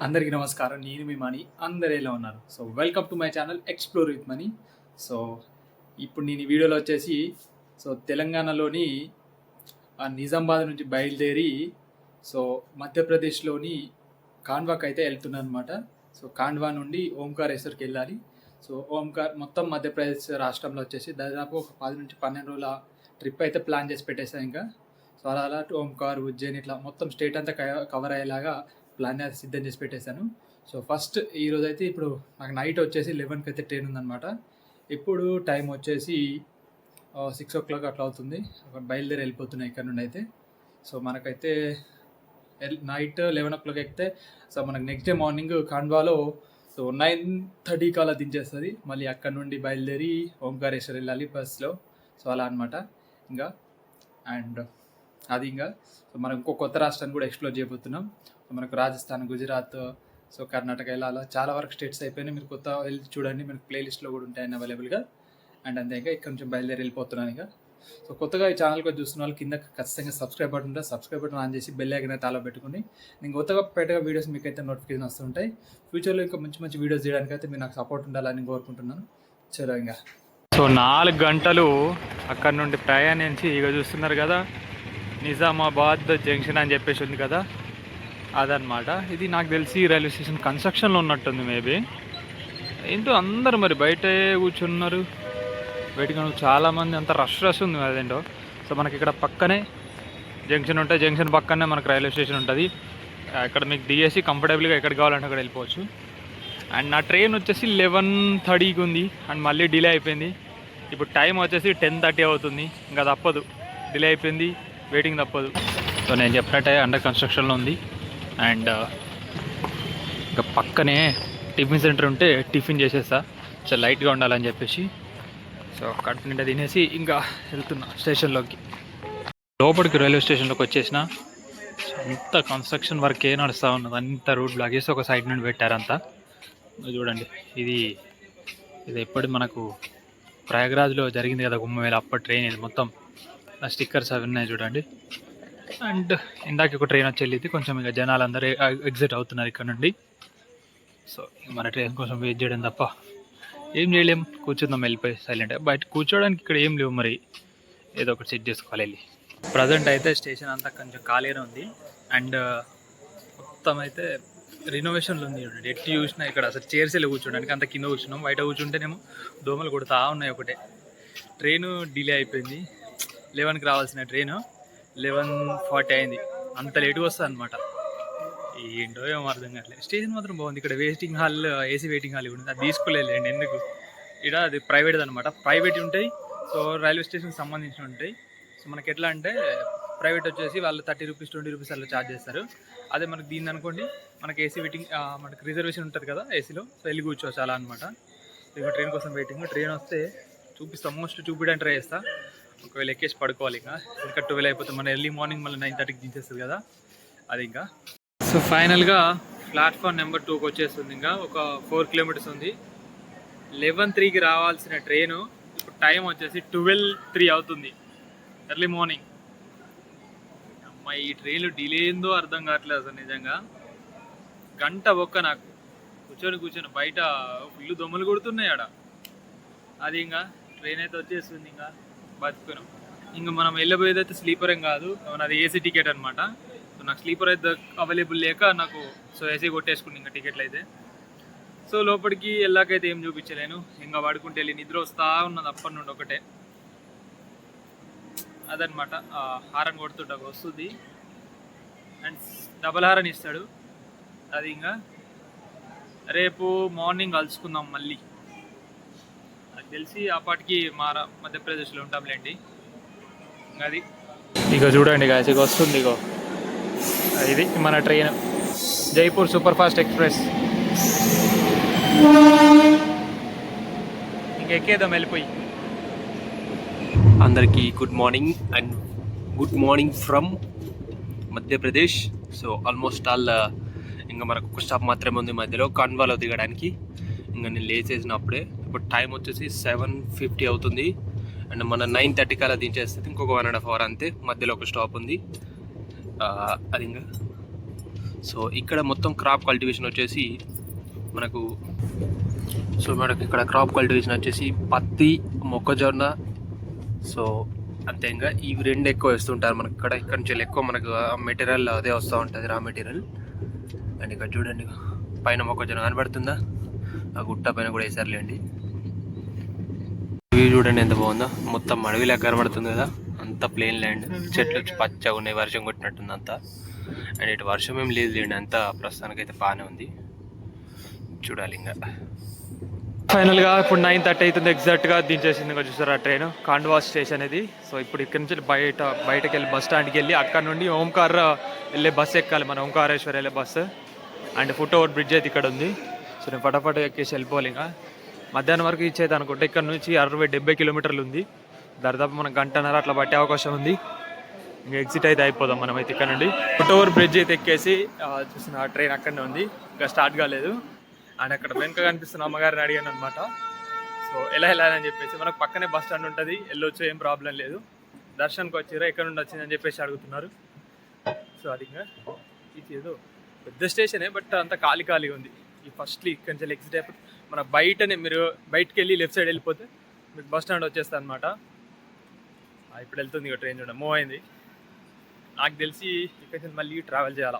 అందరికీ నమస్కారం. నేను మీ మనీ. అందరూ ఎలా ఉన్నారు? So welcome to my channel explore with money. So ఇప్పుడు నేను ఈ వీడియోలో వచ్చేసి తెలంగాణలోని నిజామాబాద్ నుంచి బయలుదేరి మధ్యప్రదేశ్‌లోని ఖాండ్వాకి అయితే వెళ్తున్నానన్నమాట. ఖాండ్వా నుండి ఓంకారేశ్వర్‌కి వెళ్ళాలి. మొత్తం మధ్యప్రదేశ్ రాష్ట్రంలో వచ్చేసి దాదాపు ఒక 10 నుంచి 12 రోజుల ట్రిప్ అయితే ప్లాన్ చేసి పెట్టేసాను ఇంకా. అలా ఓంకార్, ఉజ్జయిని ఇట్లా మొత్తం స్టేట్ అంతా కవర్ అయ్యేలాగా ప్లాన్ అయితే సిద్ధం చేసి పెట్టేశాను. ఫస్ట్ ఈరోజైతే ఇప్పుడు నాకు నైట్ వచ్చేసి 11కి అయితే ట్రైన్ ఉందన్నమాట. ఇప్పుడు టైం వచ్చేసి 6 o'clock అట్లా అవుతుంది. బయలుదేరి వెళ్ళిపోతున్నాయి ఇక్కడ నుండి అయితే. మనకైతే నైట్ 11 o'clock ఎక్కితే మనకు నెక్స్ట్ డే మార్నింగ్ ఖాండ్వాలో 9:30కి అలా దించేస్తుంది. మళ్ళీ అక్కడ నుండి బయలుదేరి ఓంకారేశ్వర్ వెళ్ళాలి బస్లో. అలా అనమాట ఇంకా. అండ్ అది ఇంకా మనం ఇంకో కొత్త రాష్ట్రాన్ని కూడా ఎక్స్ప్లోర్ చేయబోతున్నాం. మనకు రాజస్థాన్, గుజరాత్, కర్ణాటక ఇలా అలా చాలా వరకు స్టేట్స్ అయిపోయినాయి. మీరు కొత్త వెళ్ళి చూడండి, మనకు ప్లేలిస్ట్లో కూడా ఉంటాయని అవైలబుల్గా. అండ్ అంతే ఇంకా ఇక్కడ నుంచి బయలుదేరి వెళ్ళిపోతున్నాను ఇక. కొత్తగా ఈ ఛానల్ కూడా చూస్తున్న వాళ్ళు కింద ఖచ్చితంగా సబ్స్క్రైబ్ బటన్ ఉంటుంది. సబ్స్క్రైబ్ బటన్ ఆన్ చేసి బెల్ ఐకాన్ అయితే ఆలో పెట్టుకుని నేను కొత్తగా పెట్టగా వీడియోస్ మీకు అయితే నోటిఫికేషన్ వస్తుంటాయి. ఫ్యూచర్లో ఇంకా మంచి మంచి వీడియోస్ చేయడానికి అయితే మీరు నాకు సపోర్ట్ ఉండాలని కోరుకుంటున్నాను. చలో ఇంకా 4 గంటలు అక్కడ నుండి ప్రయాణించి ఇక చూస్తున్నారు కదా నిజామాబాద్ జంక్షన్ అని చెప్పేసి ఉంది కదా, అదనమాట. ఇది నాకు తెలిసి రైల్వే స్టేషన్ కన్స్ట్రక్షన్లో ఉన్నట్టుంది మేబీ. ఏంటో అందరు మరి బయటే కూర్చున్నారు, బయటకు చాలామంది, అంత రష్ ఉంది అదేంటో. మనకి ఇక్కడ పక్కనే జంక్షన్ ఉంటుంది, జంక్షన్ పక్కనే మనకు రైల్వే స్టేషన్ ఉంటుంది. ఇక్కడ మీకు దిగేసి కంఫర్టబుల్గా ఎక్కడికి కావాలంటే అక్కడ వెళ్ళిపోవచ్చు. అండ్ నా ట్రైన్ వచ్చేసి 11:30కి ఉంది అండ్ మళ్ళీ డిలే అయిపోయింది. ఇప్పుడు టైం వచ్చేసి 10:30 అవుతుంది. ఇంకా తప్పదు, డిలే అయిపోయింది, వెయిటింగ్ తప్పదు. నేను చెప్పినట్టే అండర్ కన్స్ట్రక్షన్లో ఉంది. అండ్ ఇంకా పక్కనే టిఫిన్ సెంటర్ ఉంటే టిఫిన్ చేసేస్తా, చాలా లైట్గా ఉండాలని చెప్పేసి. కడుపు నిండా తినేసి ఇంకా వెళ్తున్నా స్టేషన్లోకి. లోపలికి రైల్వే స్టేషన్లోకి వచ్చేసిన అంత కన్స్ట్రక్షన్ వర్క్ నడుస్తూ ఉన్నది. అంత రూట్ బ్లాక్ చేసి ఒక సైడ్ నుండి పెట్టారంతా. చూడండి, ఇది ఎప్పుడు మనకు ప్రయాగ్రాజ్లో జరిగింది కదా కుంభమేళ, అప్పటి ట్రైన్ ఇది. మొత్తం ఆ స్టిక్కర్స్ అవి ఉన్నాయి చూడండి. అండ్ ఇందాక ఒక ట్రైన్ వచ్చి వెళ్ళింది, కొంచెం ఇక జనాలు అందరూ ఎగ్జిట్ అవుతున్నారు ఇక్కడ నుండి. మన ట్రైన్ కోసం వెయిట్ చేయడం తప్ప ఏం చేయలేం, కూర్చుందాం వెళ్ళిపోయి సైలెంట్గా. బయట కూర్చోడానికి ఇక్కడ ఏం లేవు, మరి ఏదో ఒకటి సెట్ చేసుకోవాలి వెళ్ళి. ప్రజెంట్ అయితే స్టేషన్ అంతా కొంచెం ఖాళీగానే ఉంది. అండ్ మొత్తం అయితే రినోవేషన్లు ఉంది చూడండి. ఎట్టి చూసినా ఇక్కడ అసలు చైర్స్ వెళ్ళి కూర్చోడానికి అంత కింద కూర్చున్నాం. బయట కూర్చుంటేనేమో దోమలు కొడుతూ ఉన్నాయి ఒకటే. ట్రైను డిలే అయిపోయింది. 11కి రావాల్సిన ట్రైను 11:40 అయింది. అంత లేటుగా వస్తుంది అనమాట. ఏంటో ఏమో అర్థం కావట్లేదు. స్టేషన్ మాత్రం బాగుంది. ఇక్కడ waiting hall, AC waiting hall ఉంది. అది తీసుకోలేదండి, ఎందుకు, ఇక్కడ అది ప్రైవేట్ అనమాట. ప్రైవేట్ ఉంటాయి, రైల్వే స్టేషన్కి సంబంధించి ఉంటాయి. మనకి ఎట్లా అంటే ప్రైవేట్ వచ్చేసి వాళ్ళు 30 రూపీస్ 20 రూపీస్ అలా ఛార్జ్ చేస్తారు. అదే మనకి దీన్ని అనుకోండి, మనకి ఏసీ వెయిటింగ్, మనకి రిజర్వేషన్ ఉంటుంది కదా ఏసీలో, వెళ్ళి కూర్చోవచ్చు అలా అనమాట. ఇక ట్రైన్ కోసం వెయిటింగ్. ట్రైన్ వస్తే చూపిస్తా, మోస్ట్ చూపించడానికి ట్రై చేస్తా. ఒకవేళ ఎక్కేసి పడుకోవాలి ఇంకా 12 అయిపోతే మన ఎర్లీ మార్నింగ్ మళ్ళీ 9:30కి దించేస్తుంది కదా అది ఇంకా. ఫైనల్గా ప్లాట్ఫామ్ నెంబర్ 2కి వచ్చేస్తుంది. ఇంకా ఒక 4 kilometers ఉంది. 11:03కి రావాల్సిన ట్రైను ఇప్పుడు టైం వచ్చేసి 12:03 అవుతుంది ఎర్లీ మార్నింగ్. అమ్మాయి ఈ ట్రైన్లు డిలే ఏందో అర్థం కావట్లేదు అసలు నిజంగా. గంట ఒక్క నాకు కూర్చొని బయట ఫుల్ దొమ్మలు కొడుతున్నాయి ఆడ. అది ఇంకా ట్రైన్ అయితే వచ్చేస్తుంది, ఇంకా బతుకున్నాం. ఇంకా మనం వెళ్ళబోయేది అయితే స్లీపర్ ఏం కాదు, అది ఏసీ టికెట్ అనమాట. నాకు స్లీపర్ అయితే అవైలబుల్ లేక నాకు ఏసీ కొట్టేసుకుని ఇంకా టికెట్లు అయితే. లోపలికి వెళ్ళాకైతే ఏం చూపించలేను, ఇంకా పడుకుంటే వెళ్ళి నిద్ర వస్తూ ఉన్నది అప్పటి నుండి ఒకటే. అదనమాట, హారన్ కొడుతుంటా వస్తుంది. అండ్ డబల్ హారన్ ఇస్తాడు. అది ఇంకా రేపు మార్నింగ్ కలుసుకుందాం మళ్ళీ. నాకు తెలిసి అప్పటికి మధ్యప్రదేశ్లో ఉంటాంలేండి. అది ఇక చూడండి గాయస్, ఇక వస్తుంది. ఇగో ఇది మన train, Jaipur super fast express. ఇంక ఎక్కేద్దాం వెళ్ళిపోయి. అందరికీ good morning and good morning from Madhya Pradesh. Almost all ఇంకా మనకు ఒక స్టాప్ మాత్రమే ఉంది మధ్యలో, ఖాండ్వాలో దిగడానికి. ఇంకా నేను లేచేసినప్పుడే. ఇప్పుడు టైం వచ్చేసి 7:50 అవుతుంది. అండ్ మన 9:30కి అలా దించేస్తుంది. ఇంకొక 1.5 hour అంతే. మధ్యలో ఒక స్టాప్ ఉంది అది ఇంకా. సో ఇక్కడ మొత్తం క్రాప్ కల్టివేషన్ వచ్చేసి మనకు ఇక్కడ క్రాప్ కల్టివేషన్ వచ్చేసి పత్తి, మొక్కజొన్న, సో అంతే. ఇంకా ఇవి రెండు ఎక్కువ వేస్తుంటారు మనకి ఇక్కడ నుంచి ఎక్కువ మనకు మెటీరియల్ అదే వస్తూ ఉంటుంది, రా మెటీరియల్. అండ్ ఇక్కడ చూడండి పైన మొక్కజొన్న కనబడుతుందా, ఆ గుట్ట పైన కూడా వేసారులేండి. ఇవి చూడండి ఎంత బాగుందో, మొత్తం అడవిలా కనబడుతుంది కదా, అంతా ప్లెయిన్ ల్యాండ్, చెట్లు పచ్చగా ఉన్నాయి, వర్షం కొట్టినట్టుంది అంతా. అండ్ ఇటు వర్షం ఏం లేదు లేండి, అంతా ప్రస్తుతానికి అయితే బాగానే ఉంది. చూడాలి ఇంకా. ఫైనల్గా ఇప్పుడు 9:30 అవుతుంది ఎగ్జాక్ట్గా దించేసింది. ఇంకా చూసారు ఆ ట్రైన్ ఖాండ్వా స్టేషన్ ఇది. సో ఇప్పుడు ఇక్కడి నుంచి బయటకు వెళ్ళి బస్ స్టాండ్కి వెళ్ళి అక్కడ నుండి ఓంకార్ వెళ్ళే బస్సు ఎక్కాలి, మన ఓంకారేశ్వర్ వెళ్ళే bus. And foot over bridge అయితే ఇక్కడ ఉంది. సో నేను ఫటాఫట్ ఎక్కేసి వెళ్ళిపోవాలి. ఇంకా మధ్యాహ్నం వరకు ఇచ్చేది అనుకుంటే ఇక్కడ నుంచి 60-70 కిలోమీటర్లు ఉంది. దాదాపు మనకు గంటన్నర అట్లా పట్టే అవకాశం ఉంది. ఇంకా ఎగ్జిట్ అయితే అయిపోదాం మనం అయితే ఇక్కడ నుండి. ఫుట్ ఓవర్ బ్రిడ్జ్ అయితే ఎక్కేసి చూసిన ఆ ట్రైన్ అక్కడనే ఉంది, ఇంకా స్టార్ట్ కాలేదు. అండ్ అక్కడ వెనుక కనిపిస్తున్న అమ్మగారిని అడిగాను అనమాట. సో ఎలా వెళ్ళాలని చెప్పేసి, మనకు పక్కనే బస్ స్టాండ్ ఉంటుంది, వెళ్ళొచ్చు, ఏం ప్రాబ్లం లేదు. దర్శన్కి వచ్చారా, ఎక్కడ నుండి వచ్చిందని చెప్పేసి అడుగుతున్నారు. సో అది ఇంకా ఇది ఏదో పెద్ద స్టేషనే, బట్ అంత ఖాళీగా ఉంది. ఈ ఫస్ట్లీ ఇక్కడి నుంచి ఎగ్జిట్ అయిపోతే మన బయటనే, మీరు బయటకు వెళ్ళి లెఫ్ట్ సైడ్ వెళ్ళిపోతే మీకు బస్ స్టాండ్ వచ్చేస్తుంది అనమాట. ఇప్పుడు వెళ్తుంది ఇక ట్రైన్ చూడండి, మూవ్ అయింది. నాకు తెలిసి ఇక్కడి నుంచి మళ్ళీ ట్రావెల్ చేయాలా,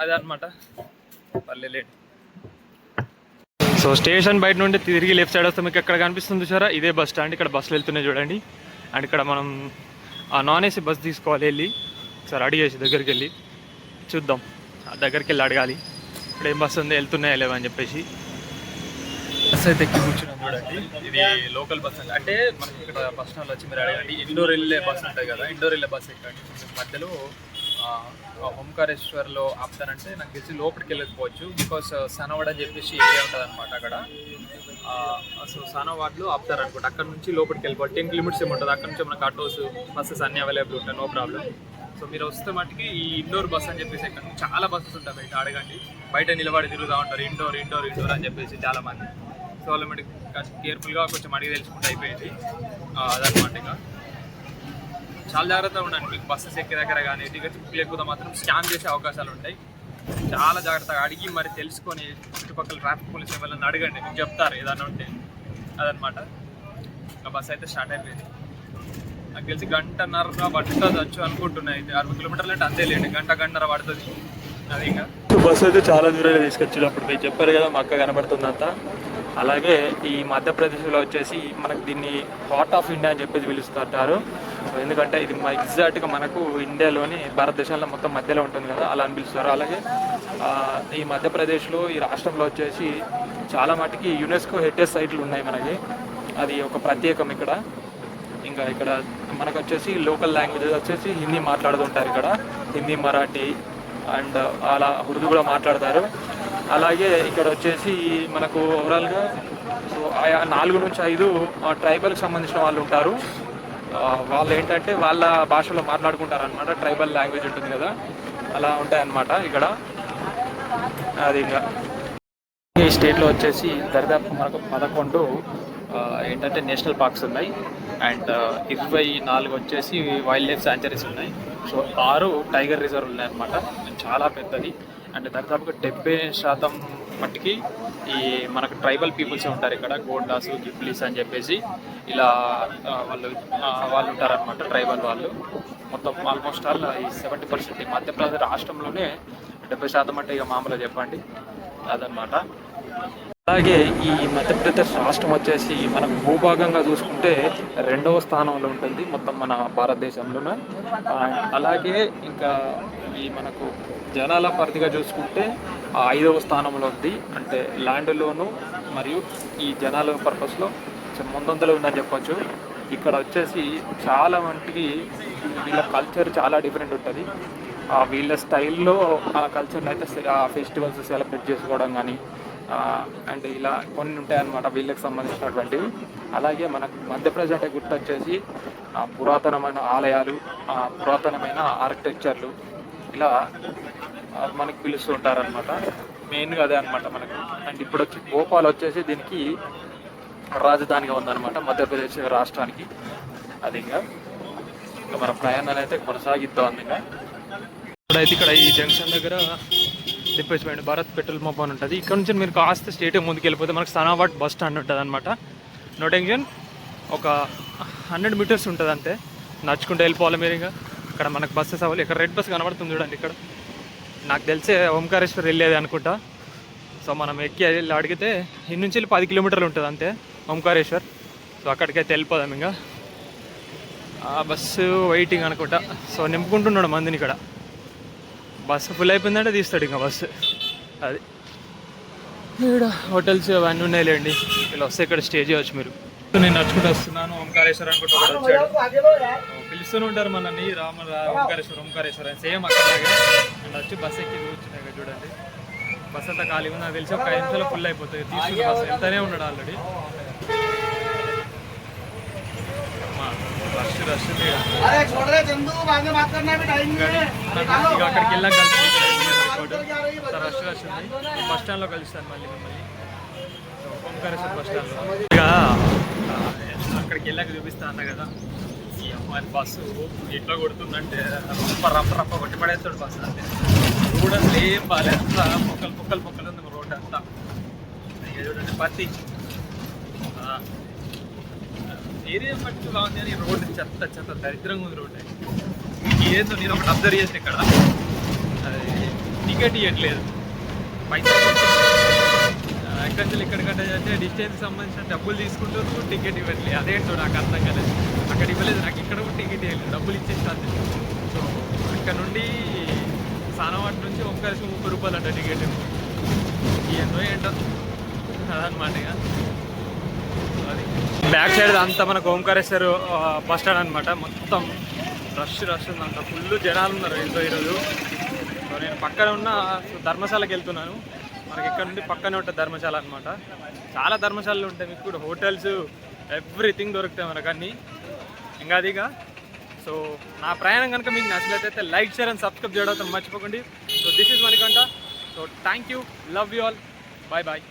అదే అనమాట. పర్లేదు. సో స్టేషన్ బయట నుండి తిరిగి లెఫ్ట్ సైడ్ వస్తే మీకు ఎక్కడ కనిపిస్తుంది చూసారా, ఇదే బస్ స్టాండ్. ఇక్కడ బస్సులు వెళ్తున్నాయి చూడండి. అండ్ ఇక్కడ మనం ఆ నాన్ ఏసీ బస్ తీసుకోవాలి, వెళ్ళి ఒకసారి అడిగేసి దగ్గరికి వెళ్ళి చూద్దాం. దగ్గరికి వెళ్ళి అడగాలి ఇప్పుడు ఏం బస్సు ఉంది, వెళ్తున్నాయా లేవా అని చెప్పేసి. బస్ అయితే ఎక్కి కూర్చున్నాం చూడండి. ఇది లోకల్ బస్ అంటే మనకి ఇక్కడ బస్ స్టాండ్ వచ్చి మీరు అడగండి. ఇండోర్ వెళ్ళే బస్ ఉంటుంది కదా, ఇండోర్ వెళ్ళే బస్ ఎక్కండి. మధ్యలో ఓంకారేశ్వర్లో ఆపుతానంటే నాకు తెలిసి లోపలికి వెళ్ళకపోవచ్చు, బికాస్ సనవాడ్ అని చెప్పేసి ఏరియా ఉంటుంది అనమాట అక్కడ. సో సనవాడ్లో ఆపుతారనుకోండి, అక్కడ నుంచి లోపలికి వెళ్ళిపోవాలి. 10 కిలోమీటర్స్ ఏముంటుంది, అక్కడ నుంచి మనకు ఆటోస్, బస్సెస్ అన్నీ అవైలబుల్ ఉంటాయి, నో ప్రాబ్లం. సో మీరు వస్తే మట్టుకి ఈ ఇండోర్ బస్ అని చెప్పేసి ఎక్కడ చాలా బస్సెస్ ఉంటాయి బయట, అడగండి. బయట నిలబడి తిరుగుతూ ఉంటారు, ఇండోర్ ఇండోర్ ఇండోర్ అని చెప్పేసి చాలామంది. సో వాళ్ళు మీరు కేర్ఫుల్గా కొంచెం అడిగి తెలుసుకుంటే అయిపోయింది అదనమాట. ఇంకా చాలా జాగ్రత్తగా ఉండండి, మీకు బస్సెస్ ఎక్కే దగ్గర కానీ టికెట్స్ బుక్ లేకపోతే మాత్రం స్కామ్ చేసే అవకాశాలు ఉంటాయి. చాలా జాగ్రత్తగా అడిగి మరి తెలుసుకొని చుట్టుపక్కల ట్రాఫిక్ పోలీస్ వాళ్ళని అడగండి, మీకు చెప్తారు ఏదన్నా ఉంటే. అదనమాట. ఇంకా బస్ అయితే స్టార్ట్ అయిపోయింది. నాకు తెలిసి గంటన్నర పడుతుంది అనుకుంటున్నాయి. 60 కిలోమీటర్లు అంటే అంతే లేండి, గంటన్నర పడుతుంది. అది ఇంకా బస్సు అయితే చాలా దూరంగా తీసుకొచ్చాడు. అప్పుడు మీరు చెప్పారు కదా మా అక్క కనబడుతుందంతా. అలాగే ఈ మధ్యప్రదేశ్లో వచ్చేసి మనకు దీన్ని హార్ట్ ఆఫ్ ఇండియా అని చెప్పేసి పిలుస్తుంటారు. ఎందుకంటే ఇది ఎగ్జాక్ట్గా మనకు ఇండియాలోని భారతదేశంలో మొత్తం మధ్యలో ఉంటుంది కదా, అలా అని పిలుస్తారు. అలాగే ఈ మధ్యప్రదేశ్లో ఈ రాష్ట్రంలో వచ్చేసి చాలా మటుకి యునెస్కో హెరిటేజ్ సైట్లు ఉన్నాయి మనకి. అది ఒక ప్రత్యేకం ఇక్కడ. ఇంకా ఇక్కడ మనకు వచ్చేసి లోకల్ లాంగ్వేజెస్ వచ్చేసి హిందీ మాట్లాడుతుంటారు ఇక్కడ, హిందీ, మరాఠీ అండ్ అలా ఉర్దూ కూడా మాట్లాడతారు. అలాగే ఇక్కడ వచ్చేసి మనకు ఓవరాల్గా సో 4 నుంచి 5 ట్రైబల్కి సంబంధించిన వాళ్ళు ఉంటారు. వాళ్ళు ఏంటంటే వాళ్ళ భాషలో మాట్లాడుకుంటారు అనమాట, ట్రైబల్ లాంగ్వేజ్ ఉంటుంది కదా, అలా ఉంటాయన్నమాట ఇక్కడ. అది ఇంకా ఈ స్టేట్లో వచ్చేసి దరిదాపు మనకు 11 ఏంటంటే నేషనల్ పార్క్స్ ఉన్నాయి. అండ్ 24 వచ్చేసి వైల్డ్ లైఫ్ శాంచరీస్ ఉన్నాయి. సో 6 టైగర్ రిజర్వ్ ఉన్నాయన్నమాట, చాలా పెద్దది. అండ్ దాదాపుగా 70% మట్టికి ఈ మనకు ట్రైబల్ పీపుల్స్ ఉంటారు ఇక్కడ, గోండాస్, గిప్లీస్ అని చెప్పేసి ఇలా వాళ్ళు ఉంటారనమాట, ట్రైబల్ వాళ్ళు. మొత్తం ఆల్మోస్ట్ ఆల్ ఈ 70% ఈ మధ్యప్రదేశ్ రాష్ట్రంలోనే 70% అంటే ఇక మామూలుగా చెప్పండి, అదనమాట. అలాగే ఈ మధ్యప్రదేశ్ రాష్ట్రం వచ్చేసి మనకు భూభాగంగా చూసుకుంటే 2వ స్థానంలో ఉంటుంది మొత్తం మన భారతదేశంలోనే. అలాగే ఇంకా ఈ మనకు జనాల పరిధిగా చూసుకుంటే 5వ స్థానంలో ఉంది. అంటే ల్యాండ్లోను మరియు ఈ జనాల పర్పస్లో ముందంతలో ఉందని చెప్పొచ్చు. ఇక్కడ వచ్చేసి చాలా మటుకి వీళ్ళ కల్చర్ చాలా డిఫరెంట్ ఉంటుంది. వీళ్ళ స్టైల్లో ఆ కల్చర్ని అయితే ఆ ఫెస్టివల్స్ సెలబ్రేట్ చేసుకోవడం కానీ అండ్ ఇలా కొన్ని ఉంటాయన్నమాట వీళ్ళకి సంబంధించినటువంటివి. అలాగే మనకు మధ్యప్రదేశ్ అంటే గుర్తొచ్చేసి పురాతనమైన ఆలయాలు, పురాతనమైన ఆర్కిటెక్చర్లు ఇలా మనకు పిలుస్తూ ఉంటారనమాట. మెయిన్గా అదే అనమాట మనకు. అండ్ ఇప్పుడు వచ్చి భోపాల్ వచ్చేసి దీనికి రాజధానిగా ఉందన్నమాట మధ్యప్రదేశ్ రాష్ట్రానికి. అది ఇంకా మన ప్రయాణాలు అయితే కొనసాగిద్దాం. ఇంకా ఇప్పుడైతే ఇక్కడ ఈ జంక్షన్ దగ్గర దిప్పేసిపోయింది భారత్ పెట్రోల్ పంప్ అని ఉంటుంది. ఇక్కడ నుంచి మీరు కాస్త స్ట్రేట్ ముందుకు వెళ్ళిపోతే మనకు సనావాట్ బస్ స్టాండ్ ఉంటుంది అనమాట. నో టెన్షన్, ఒక 100 మీటర్స్ ఉంటుంది అంతే, నడుచుకుంటూ వెళ్ళిపోవాలి మీరు. ఇంకా ఇక్కడ మనకు బస్సెస్ అవ్వాలి. ఇక్కడ రెడ్ బస్ కనబడుతుంది చూడండి. ఇక్కడ నాకు తెలిసే ఓంకారేశ్వర్ వెళ్ళేది అనుకుంటా. సో మనం ఎక్కి వెళ్ళి అడిగితే ఇన్ని నుంచి వెళ్ళి 10 కిలోమీటర్లు ఉంటుంది అంతే ఓంకారేశ్వర్. సో అక్కడికైతే వెళ్ళిపోదాం. ఇంకా ఆ బస్సు వెయిటింగ్ అనుకుంటా. సో నింపుకుంటున్నాడు మందిని ఇక్కడ. బస్సు ఫుల్ అయిపోయిందంటే తీస్తాడు ఇంకా బస్సు. అది ఇక్కడ హోటల్స్ అవన్నీ ఉన్నాయిలేండి. ఇలా వస్తే ఇక్కడ స్టే చేయవచ్చు మీరు. నేను నడుచుకుంటూ వస్తున్నాను. ఓంకారేశ్వర్ అనుకుంటూ కూడా వచ్చాడు. పిలుస్తూనే ఉంటారు మనల్ని ఓంకారేశ్వర్ ఓంకారేశ్వర్ అని. సేమ్ అక్కడలాగే అండ్ వచ్చి బస్సు ఎక్కి కూర్చున్నాయి చూడండి. బస్ అంతా ఖాళీ ఉంది. నాకు తెలిసి ఒక 5 నిమిషాలు ఫుల్ అయిపోతుంది. తీసుకున్న బస్సు వెళ్తానే ఉన్నాడు ఆల్రెడీ. రష్ రష్ అక్కడికి వెళ్ళాక కలిసి రష్ రష్ ఉంది. బస్ స్టాండ్లో కలుస్తాను మళ్ళీ మిమ్మల్ని. ఓంకారేశ్వర్ బస్ స్టాండ్లో ఇక అక్కడికి వెళ్ళాక చూపిస్తా అన్న కదా. ఈ అమ్మాయి బస్సు ఎట్లా కొడుతుందంటే రప్ప కొట్టి పడేస్తాడు బస్సు. అంటే రోడ్ అసలు ఏం బాగాలేదు. పొక్కలు ఉంది రోడ్ అంతా. ఇక చూడండి పత్తి ఏరియా పట్టు బాగుంది కానీ రోడ్డు చెత్త దరిద్రంగా ఉంది రోడ్డు. ఏదో నేను ఒకటి అబ్జర్వ్ చేస్తే ఇక్కడ టికెట్ ఇవ్వట్లేదు. పైసలు ఎక్కడి నుంచి ఇక్కడికంటే అంటే డిస్టెన్స్ సంబంధించిన డబ్బులు తీసుకుంటూ టికెట్ ఇవ్వట్లేదు. అదేంటో నాకు అర్థం కాలేదు. అక్కడ ఇవ్వలేదు, నాకు ఇక్కడ కూడా టికెట్ ఇవ్వలేదు, డబ్బులు ఇచ్చేస్తాను. సో అక్కడ నుండి సానవాటి నుంచి ఒక్కరికి 30 రూపాయలు అంట టికెట్. ఏంటో అదనమాట. ఇక అది బ్యాక్ సైడ్ అంతా మనకు ఓంకారేశ్వర్ బస్ స్టాండ్ అనమాట. మొత్తం రష్ ఉందంట, ఫుల్ జనాలు ఉన్నారు ఈరోజు. సో నేను పక్కన ఉన్న ధర్మశాలకు వెళ్తున్నాను. మనకి ఇక్కడ నుండి పక్కనే ఉంటుంది ధర్మశాల అనమాట. చాలా ధర్మశాలలు ఉంటాయి మీకు కూడా, హోటల్స్ ఎవ్రీథింగ్ దొరుకుతాయి మనకు అన్నీ. ఇంకా అదిగా సో నా ప్రయాణం కనుక మీకు నచ్చినట్లయితే లైక్, షేర్ అండ్ సబ్స్క్రైబ్ చేయడం మర్చిపోకండి. So this is Manikanta. So thank you, love you all, bye bye.